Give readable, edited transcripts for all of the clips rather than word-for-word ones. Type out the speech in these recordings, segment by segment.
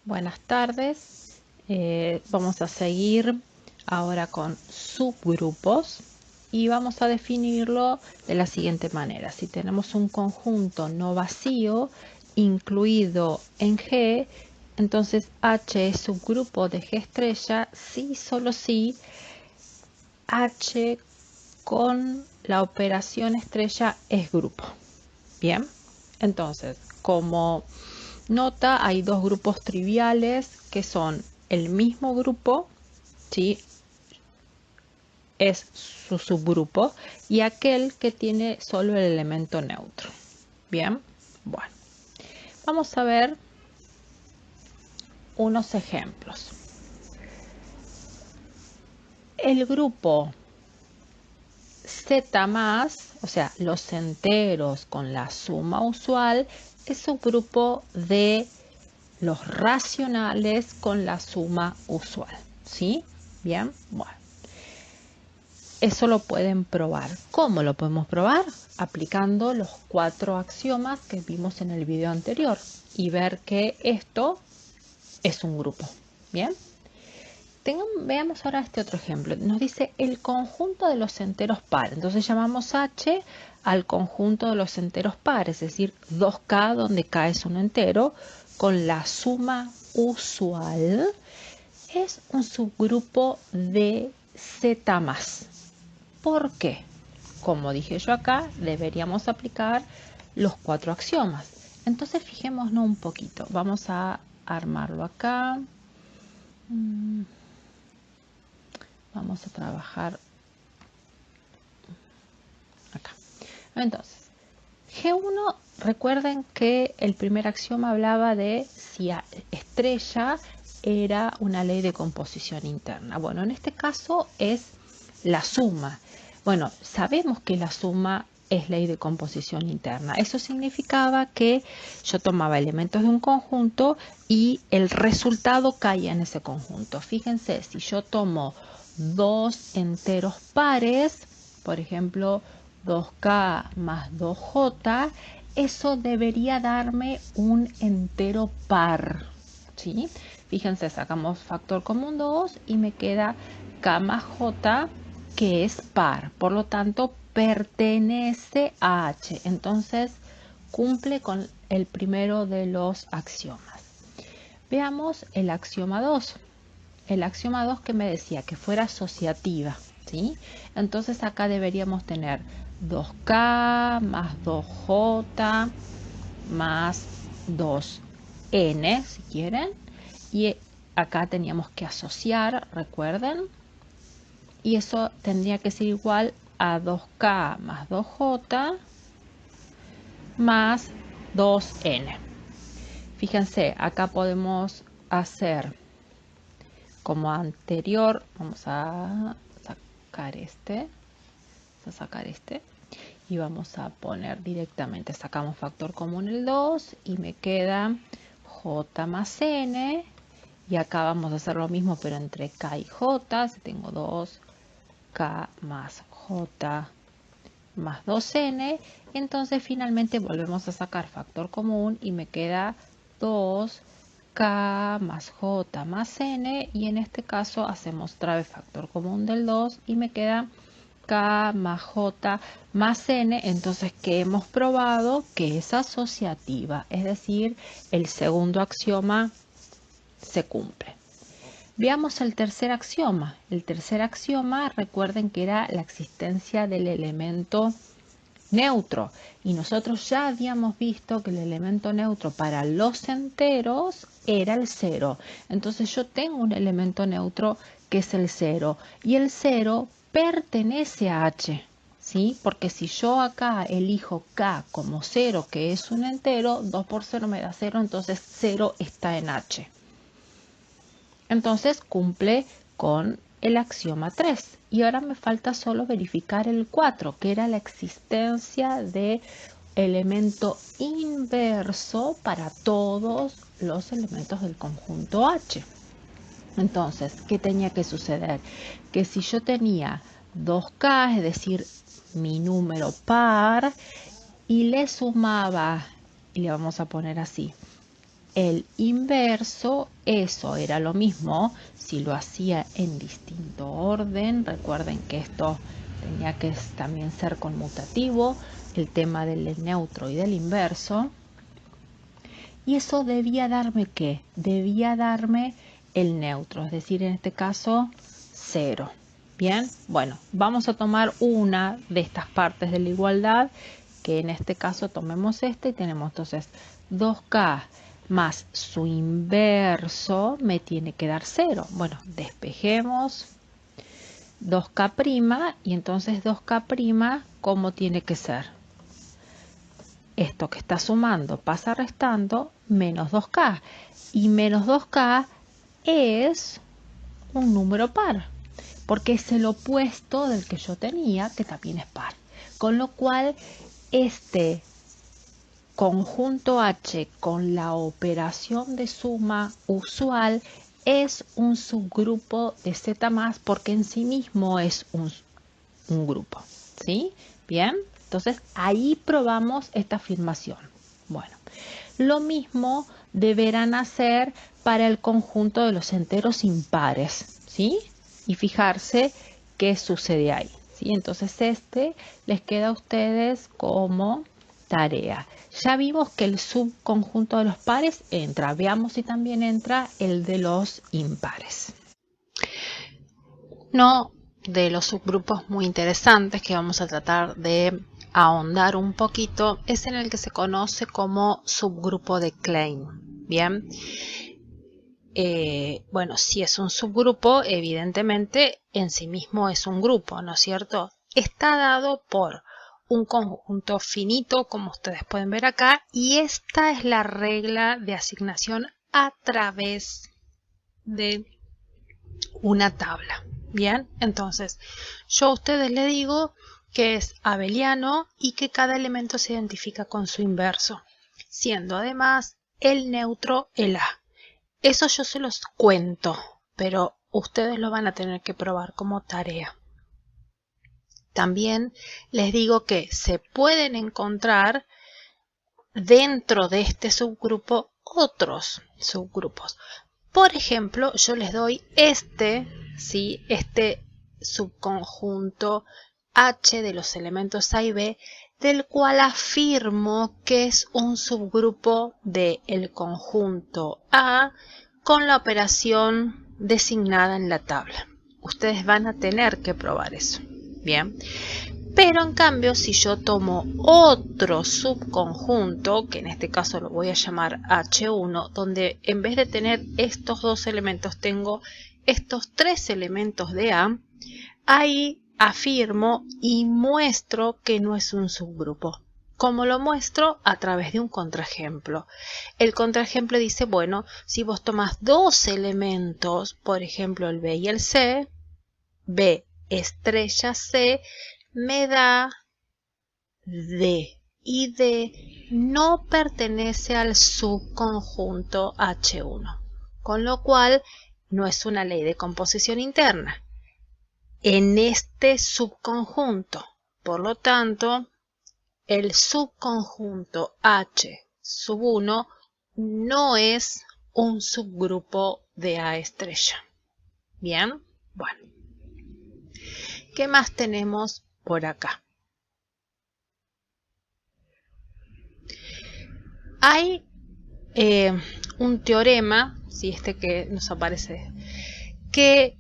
Buenas tardes. Vamos a seguir ahora con subgrupos y vamos a definirlo de la siguiente manera. Si tenemos un conjunto no vacío incluido en G, entonces H es subgrupo de G estrella si solo si H con la operación estrella es grupo. Bien, entonces como nota, hay dos grupos triviales que son el mismo grupo, ¿sí? Es su subgrupo, y aquel que tiene solo el elemento neutro. Bien, bueno, vamos a ver unos ejemplos. El grupo Z más, o sea, los enteros con la suma usual, es subgrupo de los racionales con la suma usual, ¿sí? Bien, bueno. Eso lo pueden probar. ¿Cómo lo podemos probar? Aplicando los 4 axiomas que vimos en el video anterior y ver que esto es un grupo. ¿Bien? Veamos ahora este otro ejemplo. Nos dice el conjunto de los enteros pares. Entonces llamamos H al conjunto de los enteros pares, es decir, 2K donde K es un entero, con la suma usual. Es un subgrupo de Z más. ¿Por qué? Como dije yo acá, deberíamos aplicar los 4 axiomas. Entonces fijémonos un poquito. Vamos a armarlo acá. Vamos a trabajar acá. Entonces, G1, recuerden que el primer axioma hablaba de si estrella era una ley de composición interna. Bueno, en este caso es la suma. Bueno, sabemos que la suma es ley de composición interna. Eso significaba que yo tomaba elementos de un conjunto y el resultado caía en ese conjunto. Fíjense, si yo tomo dos enteros pares, por ejemplo, 2K más 2J, eso debería darme un entero par, ¿sí? Fíjense, sacamos factor común 2 y me queda K más J, que es par, por lo tanto pertenece a H, entonces cumple con el primero de los axiomas. Veamos el axioma 2. El axioma 2 que me decía que fuera asociativa, ¿sí? Entonces acá deberíamos tener 2K más 2J más 2N, si quieren. Y acá teníamos que asociar, recuerden. Y eso tendría que ser igual a 2K más 2J más 2N. Fíjense, acá podemos hacer como anterior. Vamos a sacar este. Y vamos a poner directamente, sacamos factor común el 2 y me queda J más N. Y acá vamos a hacer lo mismo, pero entre K y J. Si tengo 2K más J más 2N. Entonces finalmente volvemos a sacar factor común y me queda 2K más J más N. Y en este caso hacemos otra vez factor común del 2 y me queda K más J más N. Entonces, ¿qué hemos probado? Que es asociativa, es decir, el segundo axioma se cumple. Veamos el tercer axioma. El tercer axioma, recuerden que era la existencia del elemento neutro. Y nosotros ya habíamos visto que el elemento neutro para los enteros era el 0. Entonces yo tengo un elemento neutro que es el 0. Y el 0 pertenece a H, ¿sí? Porque si yo acá elijo K como 0, que es un entero, 2 por 0 me da 0, entonces 0 está en H. Entonces cumple con el axioma 3. Y ahora me falta solo verificar el 4, que era la existencia de elemento inverso para todos los elementos del conjunto H. Entonces, ¿qué tenía que suceder? Que si yo tenía 2K, es decir, mi número par, y le sumaba, y le vamos a poner así, el inverso, eso era lo mismo si lo hacía en distinto orden. Recuerden que esto tenía que también ser conmutativo, el tema del neutro y del inverso. Y eso debía darme ¿qué? Debía darme el neutro, es decir, en este caso 0. Bien, bueno, vamos a tomar una de estas partes de la igualdad, que en este caso tomemos este y tenemos entonces 2k más su inverso me tiene que dar 0. Bueno, despejemos 2k' y entonces 2k', ¿cómo tiene que ser? Esto que está sumando pasa restando menos 2k. Y menos 2k es un número par, porque es el opuesto del que yo tenía, que también es par. Con lo cual, este conjunto H con la operación de suma usual es un subgrupo de Z+, porque en sí mismo es un grupo. ¿Sí? Bien, entonces ahí probamos esta afirmación. Bueno, lo mismo deberán hacer para el conjunto de los enteros impares, ¿sí? Y fijarse qué sucede ahí, ¿sí? Entonces este les queda a ustedes como tarea. Ya vimos que el subconjunto de los pares entra. Veamos si también entra el de los impares. No de los subgrupos muy interesantes que vamos a tratar de ahondar un poquito es en el que se conoce como subgrupo de Klein. Bien, bueno, si es un subgrupo, evidentemente en sí mismo es un grupo, ¿no es cierto? Está dado por un conjunto finito, como ustedes pueden ver acá, y esta es la regla de asignación a través de una tabla. Bien, entonces yo a ustedes les digo que es abeliano y que cada elemento se identifica con su inverso, siendo además el neutro el A. Eso yo se los cuento, pero ustedes lo van a tener que probar como tarea. También les digo que se pueden encontrar dentro de este subgrupo otros subgrupos. Por ejemplo, yo les doy este subconjunto H de los elementos A y B, del cual afirmo que es un subgrupo del conjunto A con la operación designada en la tabla. Ustedes van a tener que probar eso. Bien. Pero en cambio, si yo tomo otro subconjunto, que en este caso lo voy a llamar H1, donde en vez de tener estos dos elementos, tengo estos tres elementos de A, ahí afirmo y muestro que no es un subgrupo. ¿Cómo lo muestro? A través de un contraejemplo. El contraejemplo dice, bueno, si vos tomas dos elementos, por ejemplo el B y el C, B estrella C, me da D, y D no pertenece al subconjunto H1, con lo cual no es una ley de composición interna en este subconjunto. Por lo tanto, el subconjunto H sub 1 no es un subgrupo de A estrella. Bien, bueno. ¿Qué más tenemos por acá? Hay un teorema, ¿sí? Este que nos aparece, que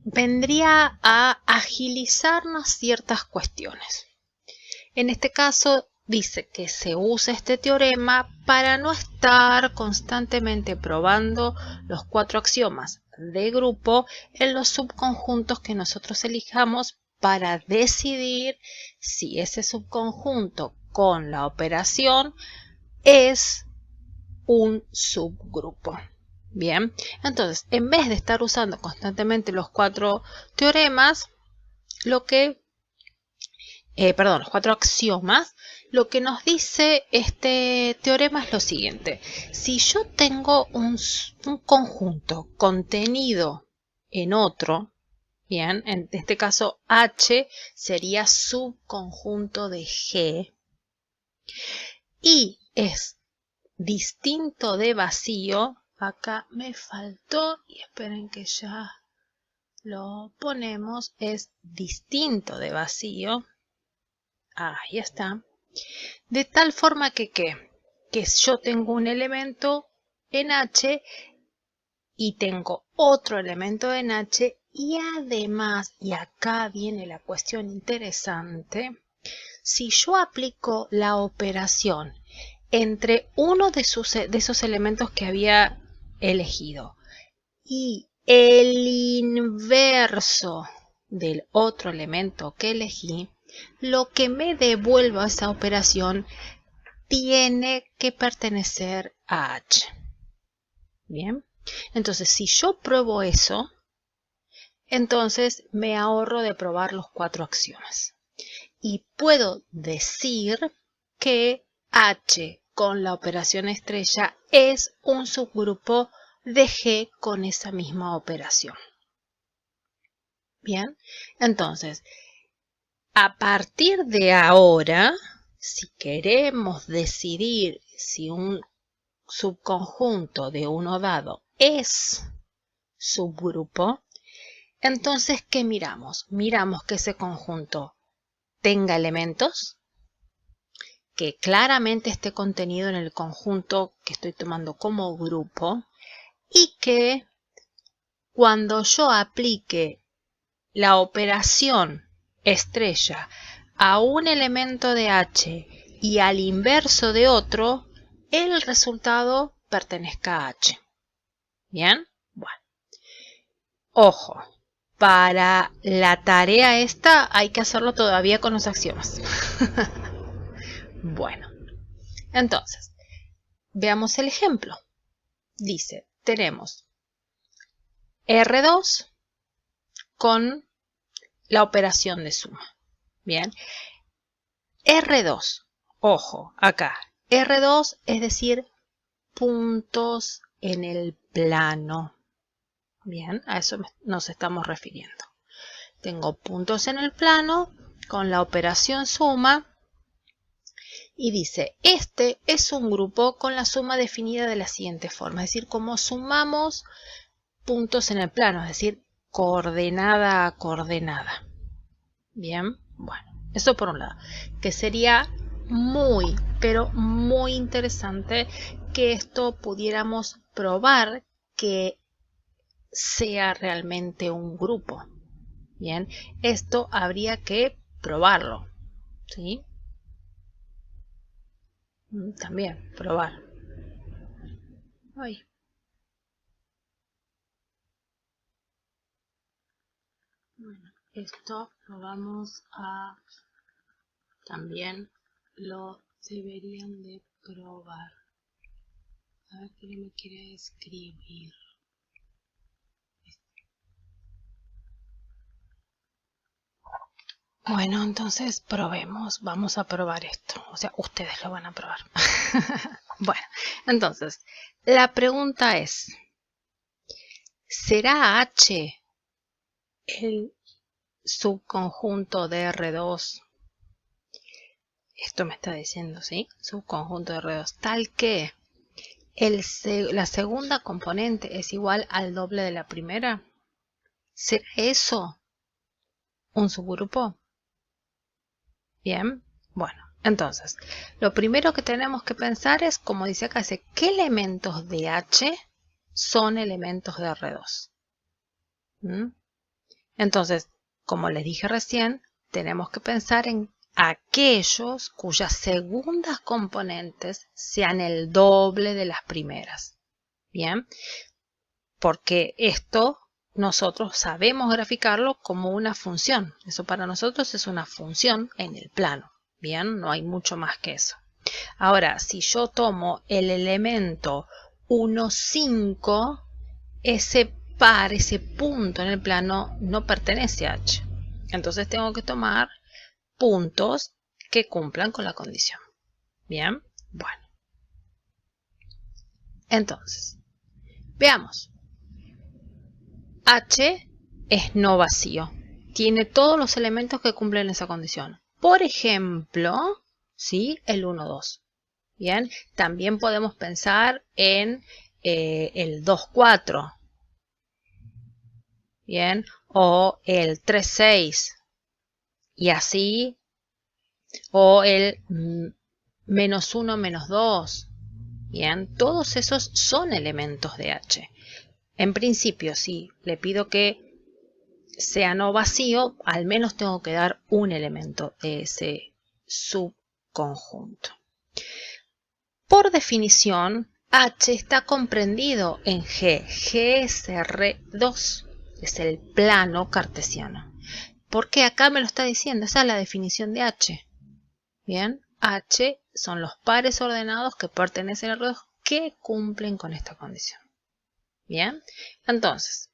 vendría a agilizarnos ciertas cuestiones. En este caso dice que se usa este teorema para no estar constantemente probando los cuatro axiomas de grupo en los subconjuntos que nosotros elijamos para decidir si ese subconjunto con la operación es un subgrupo. Bien, entonces en vez de estar usando constantemente los cuatro teoremas, los cuatro axiomas, lo que nos dice este teorema es lo siguiente: si yo tengo un conjunto contenido en otro, bien, en este caso H sería subconjunto de G, y es distinto de vacío, acá me faltó, y esperen que ya lo ponemos, es distinto de vacío, ahí está, de tal forma que yo tengo un elemento en H y tengo otro elemento en H y además, y acá viene la cuestión interesante, si yo aplico la operación entre uno de esos elementos que había elegido y el inverso del otro elemento que elegí, lo que me devuelva esa operación tiene que pertenecer a H. Bien, entonces si yo pruebo eso, entonces me ahorro de probar los 4 axiomas. Y puedo decir que H con la operación estrella es un subgrupo de G con esa misma operación. Bien, entonces, a partir de ahora, si queremos decidir si un subconjunto de uno dado es subgrupo, entonces, ¿qué miramos? Miramos que ese conjunto tenga elementos, que claramente esté contenido en el conjunto que estoy tomando como grupo y que cuando yo aplique la operación estrella a un elemento de H y al inverso de otro, el resultado pertenezca a H. ¿Bien? Bueno. Ojo, para la tarea esta hay que hacerlo todavía con los axiomas. Bueno, entonces, veamos el ejemplo. Dice, tenemos R2 con la operación de suma. Bien, R2, ojo, acá, R2 es decir, puntos en el plano. Bien, a eso nos estamos refiriendo. Tengo puntos en el plano con la operación suma y dice, este es un grupo con la suma definida de la siguiente forma, es decir, como sumamos puntos en el plano, es decir, coordenada a coordenada. Bien, bueno, eso por un lado, que sería muy, pero muy interesante que esto pudiéramos probar que sea realmente un grupo. Bien, esto habría que probarlo, ¿sí? También, probar. Ay. Bueno, esto lo vamos a... También lo deberían de probar. A ver qué me quiere escribir. Bueno, entonces probemos, vamos a probar esto, o sea, ustedes lo van a probar. Bueno, entonces, la pregunta es, ¿será H el subconjunto de R2? Esto me está diciendo, ¿sí? Subconjunto de R2, tal que la segunda componente es igual al doble de la primera. ¿Será eso un subgrupo? Bien, bueno, entonces, lo primero que tenemos que pensar es, como dice acá, ¿qué elementos de H son elementos de R2? Entonces, como les dije recién, tenemos que pensar en aquellos cuyas segundas componentes sean el doble de las primeras. Bien, porque esto nosotros sabemos graficarlo como una función. Eso para nosotros es una función en el plano. Bien, no hay mucho más que eso. Ahora, si yo tomo el elemento 1, 5, ese par, ese punto en el plano no pertenece a H. Entonces tengo que tomar puntos que cumplan con la condición. Bien, bueno. Entonces, veamos. H es no vacío. Tiene todos los elementos que cumplen esa condición. Por ejemplo, ¿sí? El 1, 2. Bien, también podemos pensar en el 2,4. Bien, o el 3,6. Y así, o el -1, -2. Bien, todos esos son elementos de H. En principio, si le pido que sea no vacío, al menos tengo que dar un elemento de ese subconjunto. Por definición, H está comprendido en G. G es R2, es el plano cartesiano. ¿Por qué acá me lo está diciendo? Esa es la definición de H. Bien, H son los pares ordenados que pertenecen al R2 que cumplen con esta condición. Bien, entonces,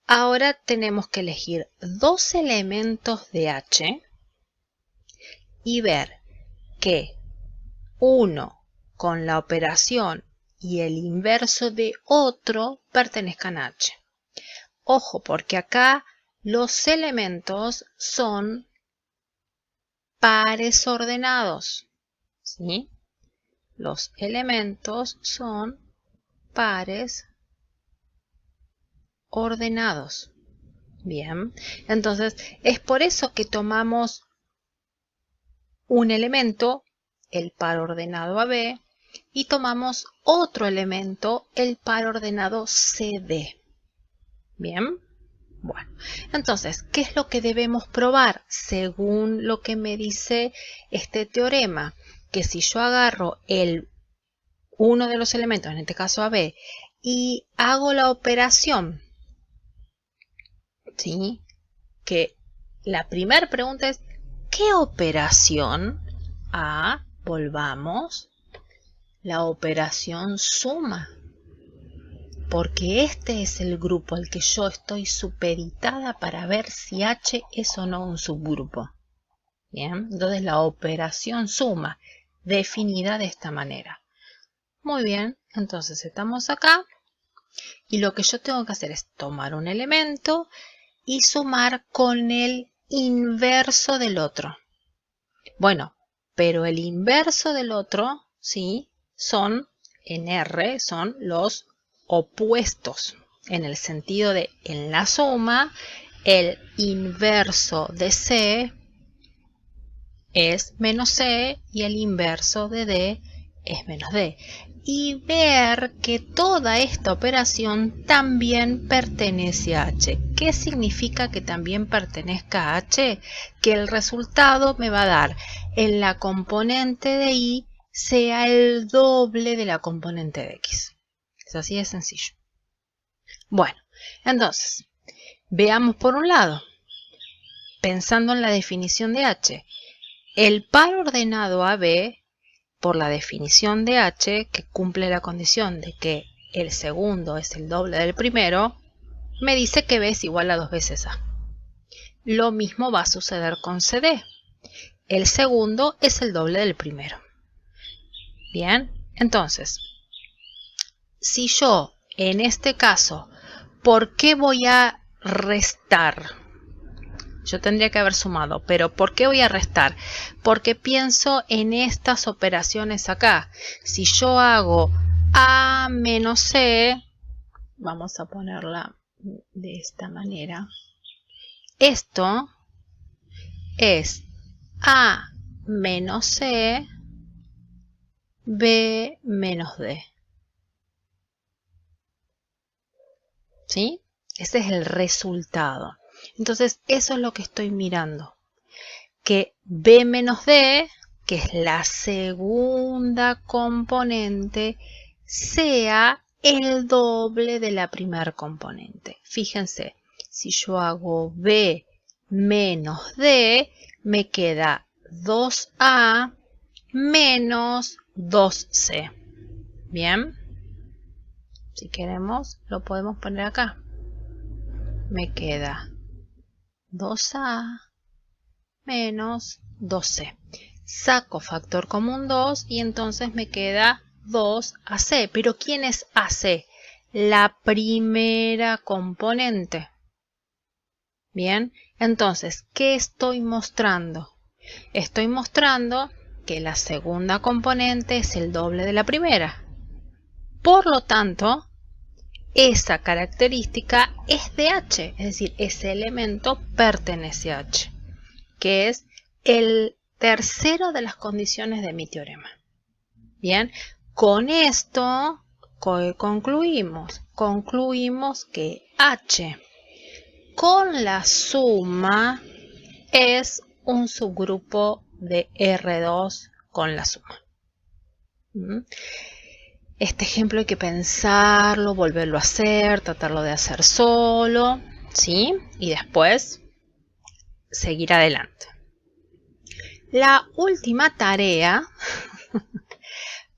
ahora tenemos que elegir dos elementos de H y ver que uno con la operación y el inverso de otro pertenezcan a H. Ojo, porque acá los elementos son pares ordenados, ¿sí? Los elementos son pares ordenados. Bien, entonces es por eso que tomamos un elemento, el par ordenado AB, y tomamos otro elemento, el par ordenado CD. Bien, bueno, entonces, ¿qué es lo que debemos probar? Según lo que me dice este teorema, que si yo agarro uno de los elementos, en este caso AB, y hago la operación, ¿sí? Que la primera pregunta es, ¿qué operación? Volvamos, la operación suma. Porque este es el grupo al que yo estoy supeditada para ver si H es o no un subgrupo. Bien, entonces la operación suma, definida de esta manera. Muy bien, entonces estamos acá y lo que yo tengo que hacer es tomar un elemento y sumar con el inverso del otro. Bueno, pero el inverso del otro, ¿sí? En R, son los opuestos, en el sentido de, en la suma, el inverso de C es menos C y el inverso de D es menos D. Y ver que toda esta operación también pertenece a H. ¿Qué significa que también pertenezca a H? Que el resultado me va a dar en la componente de Y sea el doble de la componente de X. Es así de sencillo. Bueno, entonces, veamos por un lado, pensando en la definición de H, el par ordenado AB, por la definición de H, que cumple la condición de que el segundo es el doble del primero, me dice que B es igual a 2 veces A. Lo mismo va a suceder con CD. El segundo es el doble del primero. Bien, entonces, si yo, en este caso, ¿por qué voy a restar? Yo tendría que haber sumado, pero ¿por qué voy a restar? Porque pienso en estas operaciones acá. Si yo hago A menos C, vamos a ponerla de esta manera. Esto es A menos C, B menos D. ¿Sí? Ese es el resultado. Entonces, eso es lo que estoy mirando. Que B menos D, que es la segunda componente, sea el doble de la primera componente. Fíjense, si yo hago B menos D, me queda 2A menos 2C. Bien, si queremos, lo podemos poner acá. Me queda 2A menos 2C. Saco factor común 2 y entonces me queda 2AC. ¿Pero quién es AC? La primera componente. Bien, entonces, ¿qué estoy mostrando? Estoy mostrando que la segunda componente es el doble de la primera. Por lo tanto, esa característica es de H, es decir, ese elemento pertenece a H, que es el tercero de las condiciones de mi teorema. Bien, con esto concluimos que H con la suma es un subgrupo de R2 con la suma. Este ejemplo hay que pensarlo, volverlo a hacer, tratarlo de hacer solo, ¿sí? Y después seguir adelante. La última tarea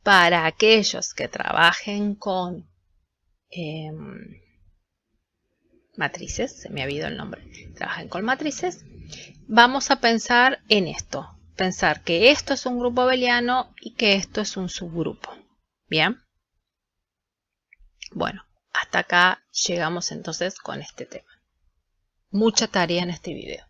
para aquellos que trabajen con matrices, se me ha ido el nombre, trabajen con matrices, vamos a pensar en esto. Pensar que esto es un grupo abeliano y que esto es un subgrupo. ¿Bien? Bueno, hasta acá llegamos entonces con este tema. Mucha tarea en este video.